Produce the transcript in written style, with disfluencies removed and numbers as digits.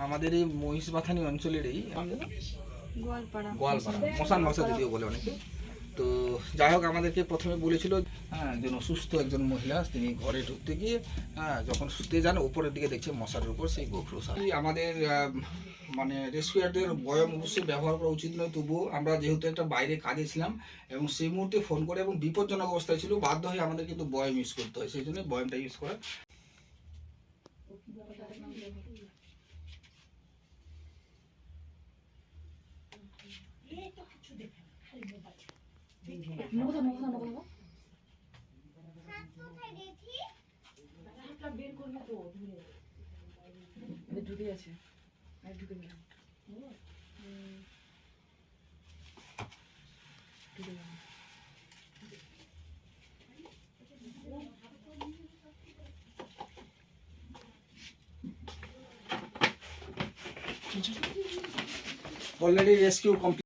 আমাদের এই মহিষবাথানি অঞ্চলেরই গোয়ালপাড়া মশান ভাষা যদিও বলে অনেকে। তো যাই হোক, আমাদেরকে প্রথমে বলেছিল একজন অসুস্থ একজন মহিলা, তিনি ঘরে ঢুকতে গিয়ে যখন শুতে যান উপরের দিকে দেখছে মশার উপর সেই গোখরো সাপ। আমাদের মানে রেস্কিউয়ারদের বয়াম অবশ্যই ব্যবহার করা উচিত নয়, তবুও আমরা যেহেতু একটা বাইরে কাজে ছিলাম এবং সেই মুহূর্তে ফোন করে এবং বিপজ্জনক অবস্থায় ছিল, বাধ্য হয়ে আমাদের কিন্তু বয়াম ইউজ করতে হয়, সেই জন্য বয়ামটা ইউজ করা। ঢুকে আছে ঢুকে গেল অলরেডি রেস্কিউ কমপ্লিট।